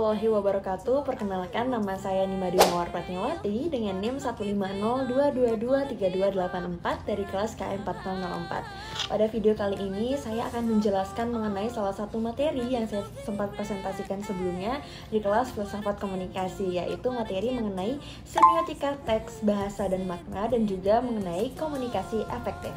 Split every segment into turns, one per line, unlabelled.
warahmatullahi wabarakatuh. Perkenalkan, nama saya Nimadi Mawar Pratnyawati dengan NIM 15022232284 dari kelas KM 4004. Pada video kali ini saya akan menjelaskan mengenai salah satu materi yang saya sempat presentasikan sebelumnya di kelas filsafat komunikasi, yaitu materi mengenai semiotika teks, bahasa dan makna, dan juga mengenai komunikasi efektif.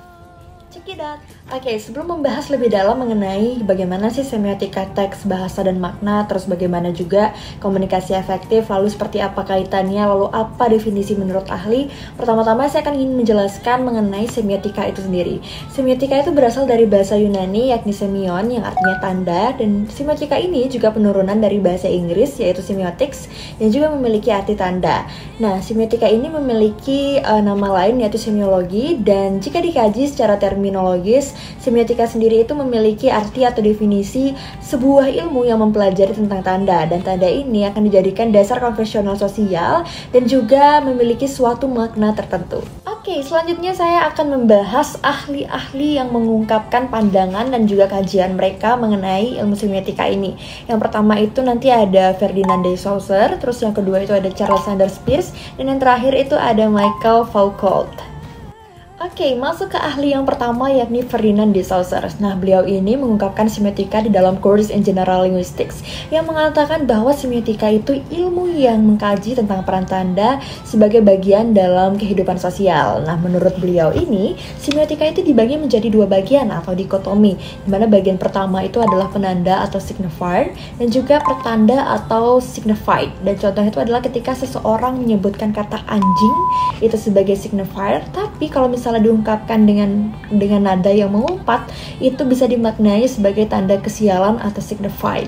Check it out. Oke, sebelum membahas lebih dalam mengenai bagaimana sih semiotika teks, bahasa, dan makna, terus bagaimana juga komunikasi efektif, lalu seperti apa kaitannya, lalu apa definisi menurut ahli, pertama-tama saya akan ingin menjelaskan mengenai semiotika itu sendiri. Semiotika itu berasal dari bahasa Yunani yakni semion yang artinya tanda, dan semiotika ini juga penurunan dari bahasa Inggris yaitu semiotics yang juga memiliki arti tanda. Nah, semiotika ini memiliki nama lain yaitu semiologi, dan jika dikaji secara terminologis, semiotika sendiri itu memiliki arti atau definisi sebuah ilmu yang mempelajari tentang tanda, dan tanda ini akan dijadikan dasar konvensional sosial dan juga memiliki suatu makna tertentu. Oke, selanjutnya saya akan membahas ahli-ahli yang mengungkapkan pandangan dan juga kajian mereka mengenai ilmu semiotika ini. Yang pertama itu nanti ada Ferdinand de Saussure, terus yang kedua itu ada Charles Sanders Peirce, dan yang terakhir itu ada Michael Foucault. Oke, masuk ke ahli yang pertama yakni Ferdinand de Saussure. Nah, beliau ini mengungkapkan semiotika di dalam Course in General Linguistics yang mengatakan bahwa semiotika itu ilmu yang mengkaji tentang peran tanda sebagai bagian dalam kehidupan sosial. Nah, menurut beliau ini, semiotika itu dibagi menjadi dua bagian atau dikotomi, di mana bagian pertama itu adalah penanda atau signifier dan juga pertanda atau signified. Dan contohnya itu adalah ketika seseorang menyebutkan kata anjing itu sebagai signifier, tapi kalau misalnya diungkapkan dengan nada yang mengumpat, itu bisa dimaknai sebagai tanda kesialan atau signified.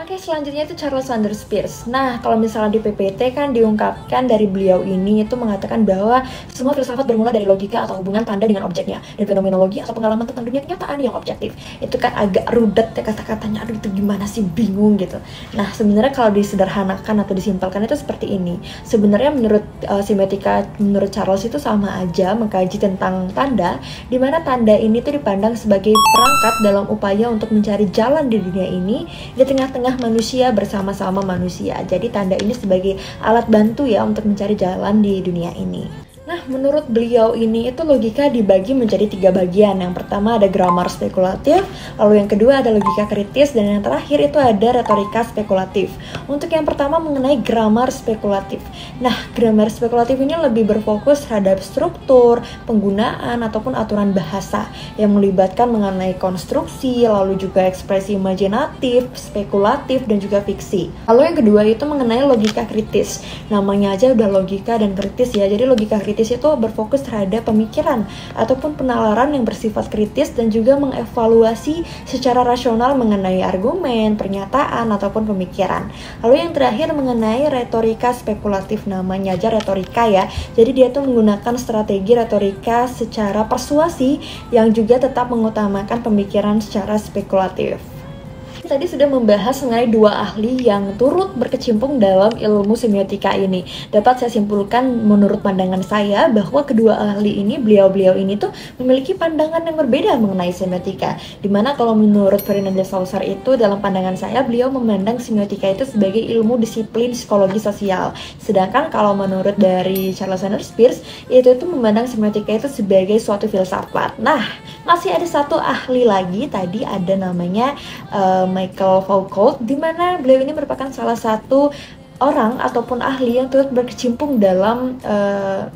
Oke, selanjutnya itu Charles Sanders Peirce. Nah, kalau misalnya di PPT kan diungkapkan dari beliau ini itu mengatakan bahwa semua filsafat bermula dari logika atau hubungan tanda dengan objeknya, dan fenomenologi atau pengalaman tentang dunia kenyataan yang objektif. Itu kan agak rudet ya kata-katanya, aduh itu gimana sih, bingung gitu. Nah, sebenarnya kalau disederhanakan atau disimpelkan itu seperti ini. Sebenarnya menurut semiotika, menurut Charles itu sama aja mengkaji tentang tanda, di mana tanda ini tuh dipandang sebagai perangkat dalam upaya untuk mencari jalan di dunia ini di tengah-tengah manusia bersama-sama manusia. Jadi tanda ini sebagai alat bantu ya untuk mencari jalan di dunia ini. Nah, menurut beliau ini itu logika dibagi menjadi tiga bagian. Yang pertama ada grammar spekulatif, lalu yang kedua ada logika kritis, dan yang terakhir itu ada retorika spekulatif. Untuk yang pertama mengenai grammar spekulatif. Nah, grammar spekulatif ini lebih berfokus terhadap struktur, penggunaan ataupun aturan bahasa yang melibatkan mengenai konstruksi, lalu juga ekspresi imajinatif, spekulatif, dan juga fiksi. Lalu yang kedua itu mengenai logika kritis. Namanya aja udah logika dan kritis ya. Jadi logika kritis itu berfokus terhadap pemikiran ataupun penalaran yang bersifat kritis dan juga mengevaluasi secara rasional mengenai argumen, pernyataan, ataupun pemikiran. Lalu yang terakhir mengenai retorika spekulatif, namanya aja retorika ya. Jadi dia tuh menggunakan strategi retorika secara persuasi yang juga tetap mengutamakan pemikiran secara spekulatif. Tadi sudah membahas mengenai dua ahli yang turut berkecimpung dalam ilmu semiotika ini. Dapat saya simpulkan menurut pandangan saya bahwa kedua ahli ini, beliau-beliau ini tuh memiliki pandangan yang berbeda mengenai semiotika. Dimana kalau menurut Ferdinand de Saussure itu, dalam pandangan saya, beliau memandang semiotika itu sebagai ilmu disiplin psikologi sosial. Sedangkan kalau menurut dari Charles Sanders Peirce, itu memandang semiotika itu sebagai suatu filsafat. Nah, masih ada satu ahli lagi, tadi ada namanya Michael Foucault, di mana beliau ini merupakan salah satu orang ataupun ahli yang turut berkecimpung dalam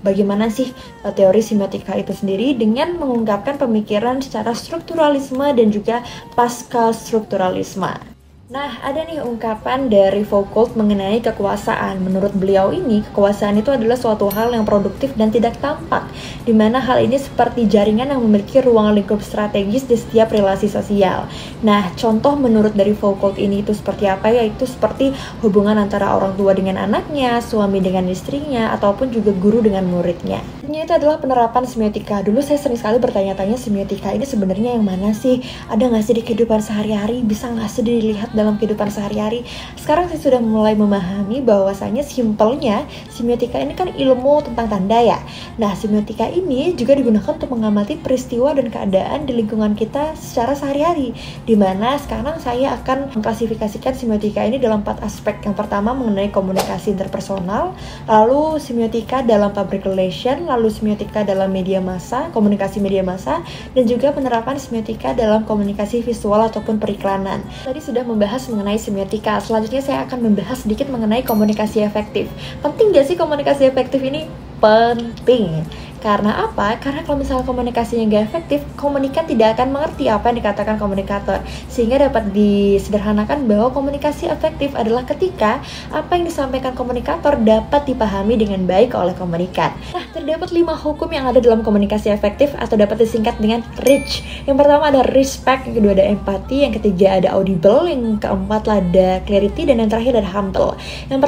bagaimana sih teori semiotika itu sendiri dengan mengungkapkan pemikiran secara strukturalisme dan juga pasca strukturalisme. Nah, ada nih ungkapan dari Foucault mengenai kekuasaan. Menurut beliau ini, kekuasaan itu adalah suatu hal yang produktif dan tidak tampak, di mana hal ini seperti jaringan yang memiliki ruang lingkup strategis di setiap relasi sosial. Nah, contoh menurut dari Foucault ini itu seperti apa? Yaitu seperti hubungan antara orang tua dengan anaknya, suami dengan istrinya, ataupun juga guru dengan muridnya. Ini itu adalah penerapan semiotika. Dulu saya sering sekali bertanya-tanya semiotika ini sebenarnya yang mana sih? Ada nggak sih di kehidupan sehari-hari? Bisa nggak sih dilihat dalam kehidupan sehari-hari. Sekarang saya sudah mulai memahami bahwasanya simpelnya semiotika ini kan ilmu tentang tanda ya. Nah, semiotika ini juga digunakan untuk mengamati peristiwa dan keadaan di lingkungan kita secara sehari-hari. Dimana sekarang saya akan mengklasifikasikan semiotika ini dalam 4 aspek. Yang pertama mengenai komunikasi interpersonal, lalu semiotika dalam public relation, lalu semiotika dalam media massa, komunikasi media massa, dan juga penerapan semiotika dalam komunikasi visual ataupun periklanan. Tadi sudah membahas mengenai semiotika. Selanjutnya saya akan membahas sedikit mengenai komunikasi efektif. Penting gak sih komunikasi efektif ini? Penting. Karena apa? Karena kalau misalnya komunikasinya nggak efektif, komunikan tidak akan mengerti apa yang dikatakan komunikator. Sehingga dapat disederhanakan bahwa komunikasi efektif adalah ketika apa yang disampaikan komunikator dapat dipahami dengan baik oleh komunikan. Nah, terdapat 5 hukum yang ada dalam komunikasi efektif atau dapat disingkat dengan REACH. Yang pertama ada respect, yang kedua ada empathy, yang ketiga ada audible, yang keempat ada clarity, dan yang terakhir ada humble. Yang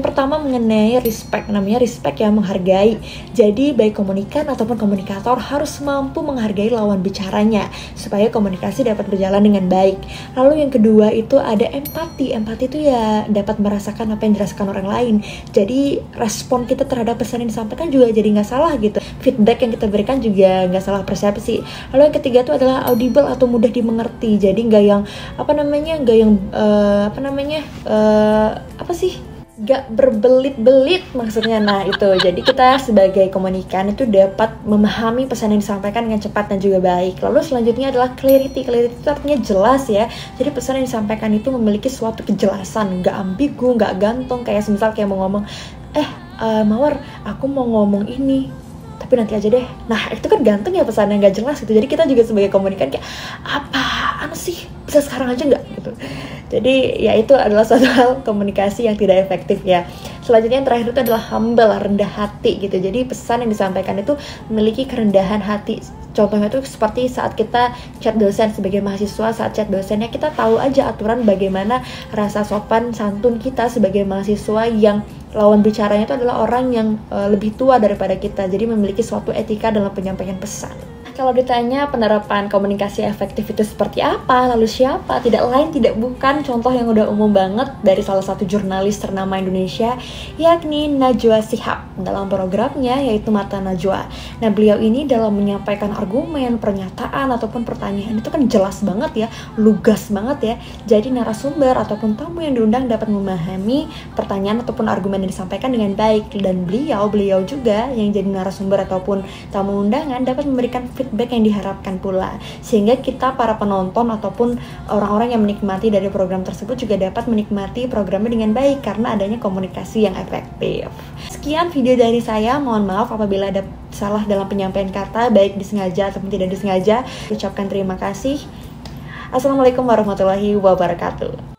pertama mengenai respect, namanya respect yang menghargai. Jadi baik komunikan ataupun komunikator harus mampu menghargai lawan bicaranya supaya komunikasi dapat berjalan dengan baik. Lalu yang kedua itu ada empati. Empati itu ya dapat merasakan apa yang dirasakan orang lain. Jadi respon kita terhadap pesan yang disampaikan juga jadi nggak salah gitu. Feedback yang kita berikan juga nggak salah persepsi. Lalu yang ketiga itu adalah audible atau mudah dimengerti. Jadi nggak yang gak berbelit-belit maksudnya. Nah itu, jadi kita sebagai komunikan itu dapat memahami pesan yang disampaikan dengan cepat dan juga baik. Lalu selanjutnya adalah clarity. Clarity itu artinya jelas ya. Jadi pesan yang disampaikan itu memiliki suatu kejelasan, gak ambigu, gak gantung. Kayak semisal kayak mau ngomong, Mawar, aku mau ngomong ini, tapi nanti aja deh. Nah itu kan ganteng ya, pesannya nggak jelas gitu. Jadi kita juga sebagai komunikan kayak, apaan sih, bisa sekarang aja nggak gitu. Jadi ya itu adalah suatu hal komunikasi yang tidak efektif ya. Selanjutnya yang terakhir itu adalah humble, rendah hati gitu. Jadi pesan yang disampaikan itu memiliki kerendahan hati. Contohnya itu seperti saat kita chat dosen sebagai mahasiswa, saat chat dosennya kita tahu aja aturan bagaimana rasa sopan santun kita sebagai mahasiswa yang lawan bicaranya itu adalah orang yang lebih tua daripada kita. Jadi memiliki suatu etika dalam penyampaian pesan. Kalau ditanya penerapan komunikasi efektif itu seperti apa, lalu siapa? Tidak lain tidak bukan contoh yang udah umum banget dari salah satu jurnalis ternama Indonesia, yakni Najwa Shihab dalam programnya yaitu Mata Najwa. Nah beliau ini dalam menyampaikan argumen, pernyataan ataupun pertanyaan itu kan jelas banget ya, lugas banget ya. Jadi narasumber ataupun tamu yang diundang dapat memahami pertanyaan ataupun argumen yang disampaikan dengan baik, dan beliau juga yang jadi narasumber ataupun tamu undangan dapat memberikan feedback yang diharapkan pula, sehingga kita para penonton ataupun orang-orang yang menikmati dari program tersebut juga dapat menikmati programnya dengan baik karena adanya komunikasi yang efektif. Sekian video dari saya, mohon maaf apabila ada salah dalam penyampaian kata baik disengaja ataupun tidak disengaja. Ucapkan terima kasih. Assalamualaikum warahmatullahi wabarakatuh.